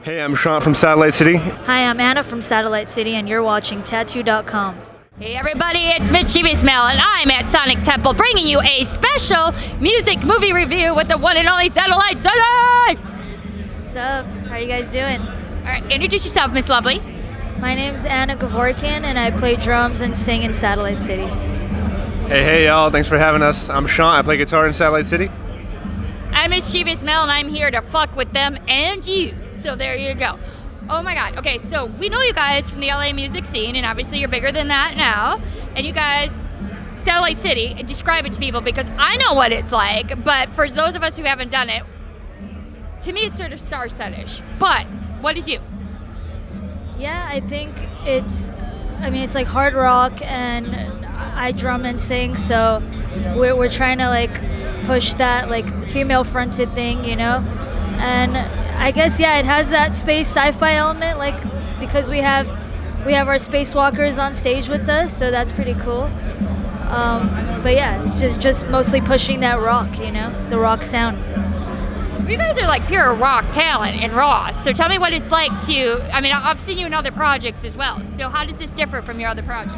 Hey, I'm Sean from Satellite City. Hi, I'm Anna from Satellite City, and you're watching Tattoo.com. Hey everybody, it's Mischievous Mel, and I'm at Sonic Temple bringing you a special music movie review with the one and only Satellite City! What's up? How are you guys doing? Alright, introduce yourself, Miss Lovely. My name's Anna Gavorkian, and I play drums and sing in Satellite City. Hey y'all, thanks for having us. I'm Sean, I play guitar in Satellite City. I'm Mischievous Mel, and I'm here to fuck with them and you. So there you go. Oh my god. Okay, so we know you guys from the LA music scene, and obviously you're bigger than that now. And you guys, Satellite City, describe it to people because I know what it's like, but for those of us who haven't done it, to me it's sort of star-set-ish. But what is you? Yeah, I think it's like hard rock, and I drum and sing, so we're trying to like push that like female-fronted thing, you know? And I guess, yeah, it has that space sci-fi element, like, because we have our spacewalkers on stage with us, so that's pretty cool. But yeah, it's just mostly pushing that rock, you know, the rock sound. You guys are like pure rock talent and raw. So tell me what it's like I've seen you in other projects as well. So how does this differ from your other projects?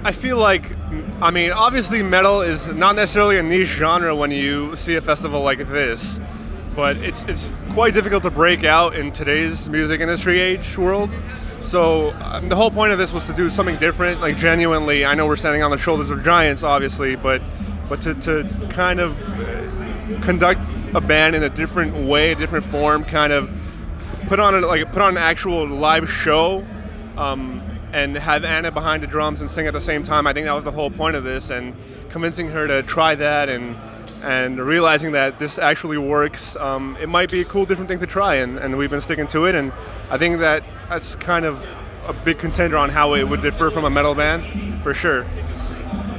I feel like, obviously metal is not necessarily a niche genre when you see a festival like this, but it's quite difficult to break out in today's music industry age world. So the whole point of this was to do something different, like genuinely. I know we're standing on the shoulders of giants, obviously, but to kind of conduct a band in a different way, a different form, kind of put on an actual live show, and have Anna behind the drums and sing at the same time. I think that was the whole point of this, and convincing her to try that and realizing that this actually works. It might be a cool, different thing to try, and we've been sticking to it, and I think that's kind of a big contender on how it would differ from a metal band, for sure.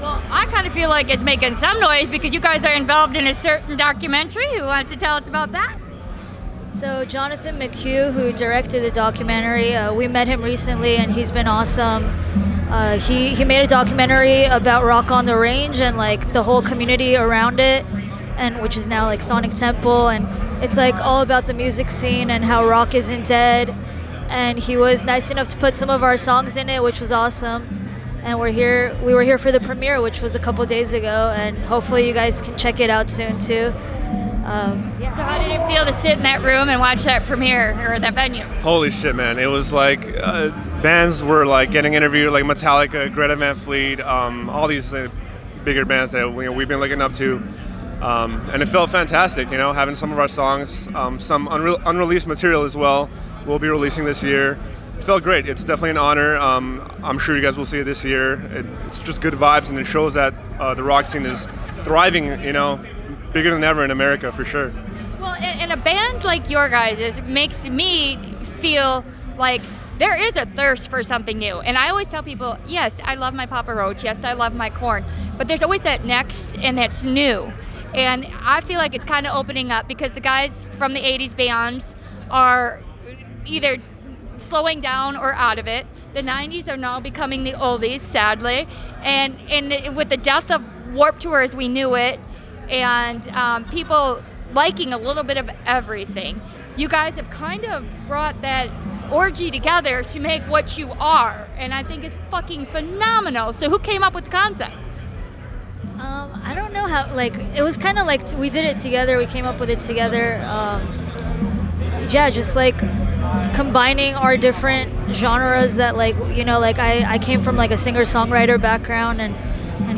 Well, I kind of feel like it's making some noise because you guys are involved in a certain documentary. Who wants to tell us about that? So Jonathan McHugh, who directed the documentary, we met him recently, and he's been awesome. He made a documentary about Rock on the Range and like the whole community around it, and which is now like Sonic Temple, and it's like all about the music scene and how rock isn't dead. And he was nice enough to put some of our songs in it, which was awesome. And we were here for the premiere, which was a couple days ago, and hopefully you guys can check it out soon too. Yeah. So how did it feel to sit in that room and watch that premiere or that venue? Holy shit, man. It was like bands were like getting interviewed, like Metallica, Greta Van Fleet, all these bigger bands that we've been looking up to. And it felt fantastic, you know, having some of our songs, some unreleased material as well. We'll be releasing this year. It felt great. It's definitely an honor. I'm sure you guys will see it this year. It's just good vibes, and it shows that the rock scene is thriving, you know, bigger than ever in America, for sure. Well, and a band like your guys' makes me feel like there is a thirst for something new. And I always tell people, yes, I love my Papa Roach, yes, I love my Korn, but there's always that next and that's new. And I feel like it's kind of opening up because the guys from the 80s bands are either slowing down or out of it. The 90s are now becoming the oldies, sadly. And with the death of Warped Tour as we knew it, and people liking a little bit of everything, you guys have kind of brought that orgy together to make what you are, and I think it's fucking phenomenal. So who came up with the concept? I don't know how, like, it was kind of like we did it together, we came up with it together. Yeah, just like combining our different genres that, like, you know, like I came from like a singer-songwriter background, and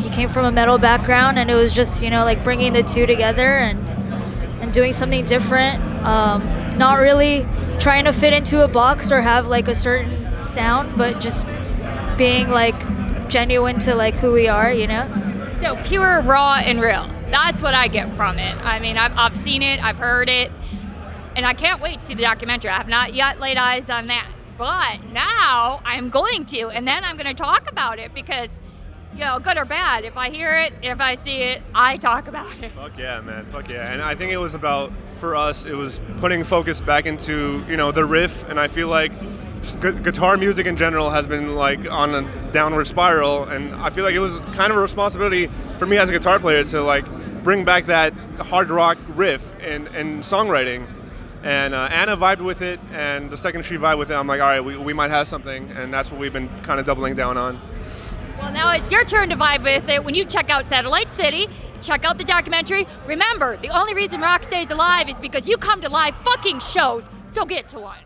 he came from a metal background, and it was just, you know, like bringing the two together and doing something different, not really trying to fit into a box or have like a certain sound, but just being like genuine to like who we are, you know? So pure, raw, and real. That's what I get from it. I mean, I've seen it, I've heard it, and I can't wait to see the documentary. I have not yet laid eyes on that, but now I'm going to, and then I'm going to talk about it because, you know, good or bad, if I hear it, if I see it, I talk about it. Fuck yeah, man. Fuck yeah. And I think it was about, for us, it was putting focus back into, you know, the riff. And I feel like guitar music in general has been like on a downward spiral. And I feel like it was kind of a responsibility for me as a guitar player to like bring back that hard rock riff and songwriting. And Anna vibed with it, and the second she vibed with it, I'm like, all right, we might have something, and that's what we've been kind of doubling down on. Well, now it's your turn to vibe with it. When you check out Satellite City, check out the documentary. Remember, the only reason rock stays alive is because you come to live fucking shows, so get to one.